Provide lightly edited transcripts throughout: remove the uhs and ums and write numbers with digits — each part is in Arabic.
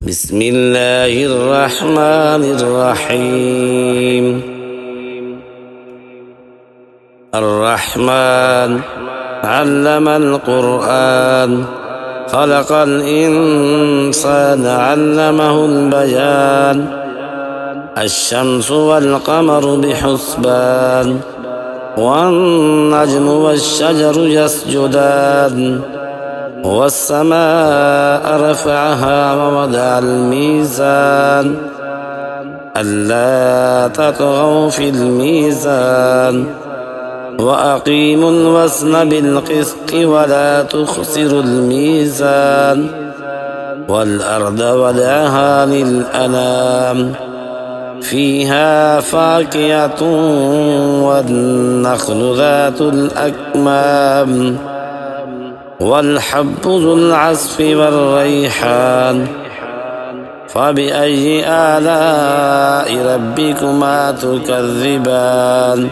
بسم الله الرحمن الرحيم. الرحمن علم القرآن خلق الإنسان علمه البيان. الشمس والقمر بحسبان والنجم والشجر يسجدان. والسماء رفعها ووضع الميزان ألا تطغوا في الميزان وأقيموا الوزن بالقسط ولا تخسروا الميزان. والأرض وضعها للأنام فيها فاكهة والنخل ذات الأكمام والحب ذو العصف والريحان. فبأي آلاء ربكما تكذبان؟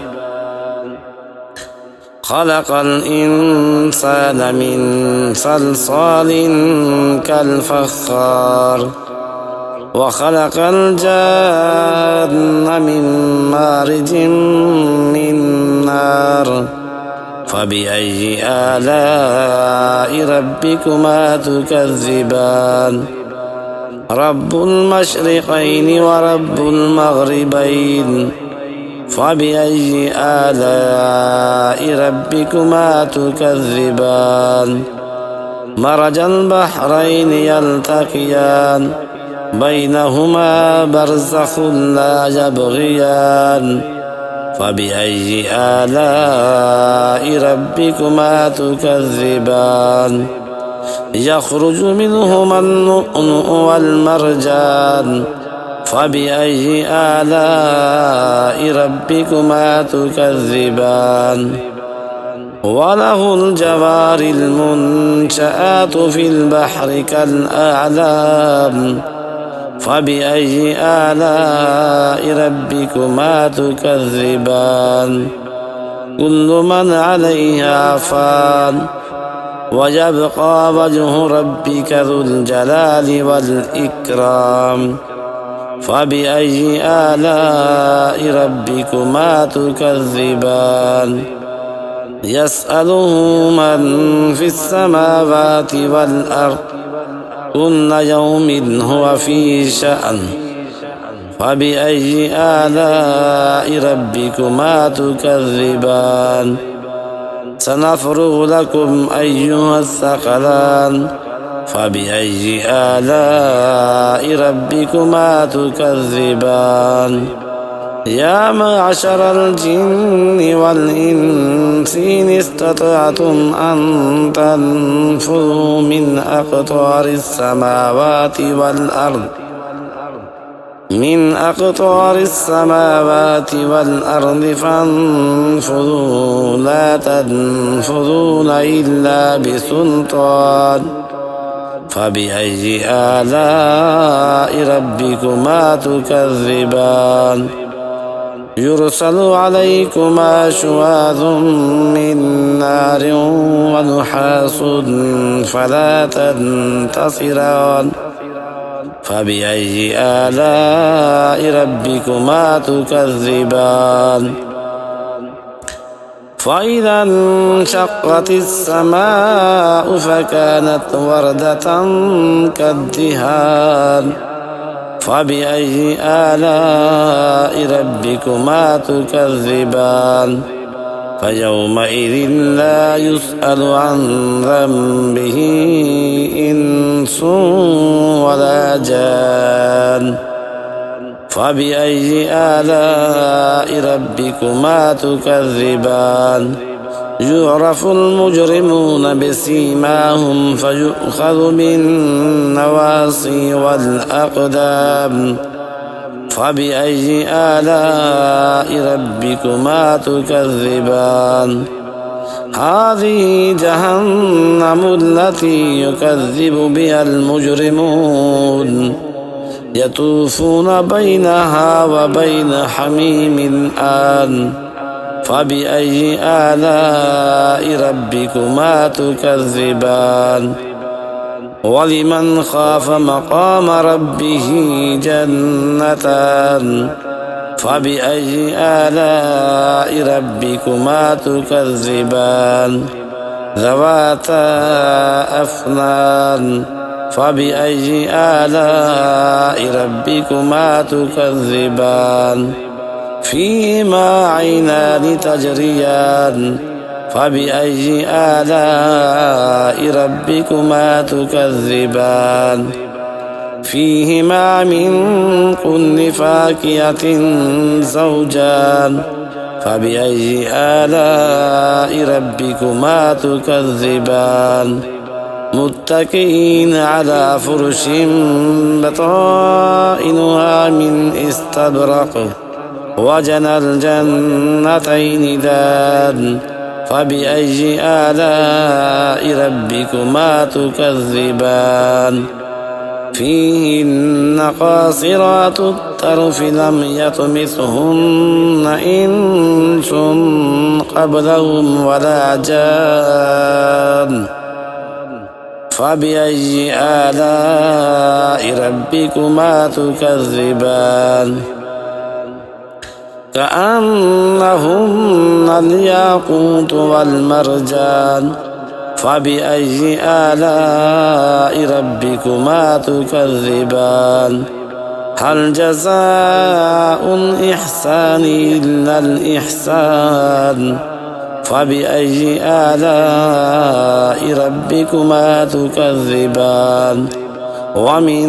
خلق الإنسان من صلصال كالفخار وخلق الجان من مارج من نار. فبأي آلاء ربكما تكذبان؟ رب المشرقين ورب المغربين. فبأي آلاء ربكما تكذبان؟ مرج البحرين يلتقيان بينهما برزخ لا يبغيان. فبأي آلاء ربكما تكذبان؟ يخرج منهما اللؤلؤ والمرجان. فبأي آلاء ربكما تكذبان؟ وله الجوار المنشآت في البحر كالأعلام. فبأي آلاء ربكما تكذبان؟ كل من عليها فان ويبقى وجه ربك ذو الجلال والإكرام. فبأي آلاء ربكما تكذبان؟ يسأله من في السماوات والأرض كل يوم هو في شأن. فبأي آلاء ربكما تكذبان؟ سنفرغ لكم أيها الثقلان. فبأي آلاء ربكما تكذبان؟ يا معشر الجن والإنس إن استطعتم أن تنفذوا من أقطار السماوات والأرض فانفذوا لا تنفذون إلا بسلطان. فبأي آلاء ربكما تكذبان؟ يرسل عليكما شواظ من نار ونحاس فلا تنتصران. فبأي آلاء ربكما تكذبان؟ فإذا انشقت السماء فكانت وردة كالدهان. فبأي آلاء ربكما تكذبان؟ فيومئذ لا يسأل عن ذنبه إنس ولا جان. فبأي آلاء ربكما تكذبان؟ يعرف المجرمون بسيماهم فيؤخذ بالنواصي والأقدام. فبأي آلاء ربكما تكذبان؟ هذه جهنم التي يكذب بها المجرمون يطوفون بينها وبين حميم آن. فبأي آلاء ربكما تكذبان؟ ولمن خاف مقام ربه جنتان فبأي آلاء ربكما تكذبان ذواتا أفنان فبأي آلاء ربكما تكذبان فيهما عينان تجريان فبأي آلاء ربكما تكذبان فيهما من كل فاكهة زوجان فبأي آلاء ربكما تكذبان متكئين على فرش بطائنها من استبرق وجنى الجنتين دان فبأي آلاء ربكما تكذبان فيهن قاصرات الطرف لم يطمثهن إنس قبلهم ولا جان فبأي آلاء ربكما تكذبان كأنهن الياقوت والمرجان فبأي آلاء ربكما تكذبان هل جزاء الإحسان إلا الإحسان فبأي آلاء ربكما تكذبان ومن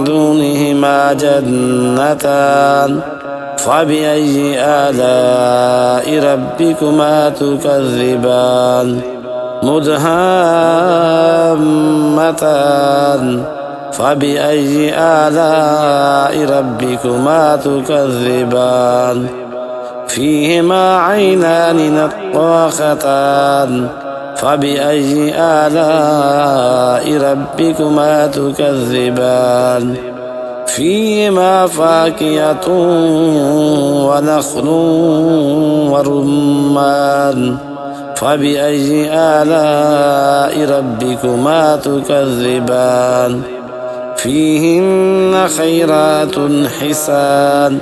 دونهما جنتان فبأي آلاء ربكما تكذبان مدهامتان فبأي آلاء ربكما تكذبان فيهما عينان نضاختان فبأي آلاء ربكما تكذبان فيهما فاكهة ونخل ورمان فبأي آلاء ربكما تكذبان فيهن خيرات حسان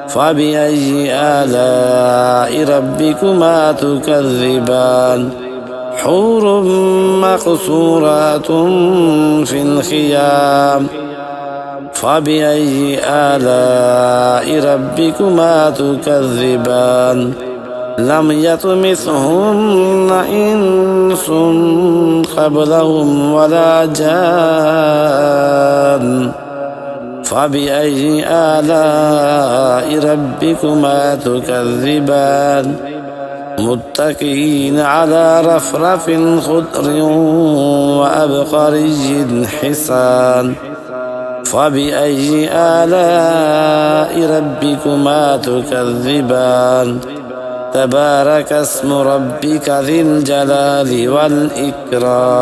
فبأي آلاء ربكما تكذبان حور مقصورات في الخيام فبأي آلاء ربكما تكذبان لم يطمثهن إنس قبلهم ولا جان فبأي آلاء ربكما تكذبان متكئين على رفرف خضر وأبقري حسان فبأي آلاء ربكما تكذبان تبارك اسم ربك ذي الجلال والإكرام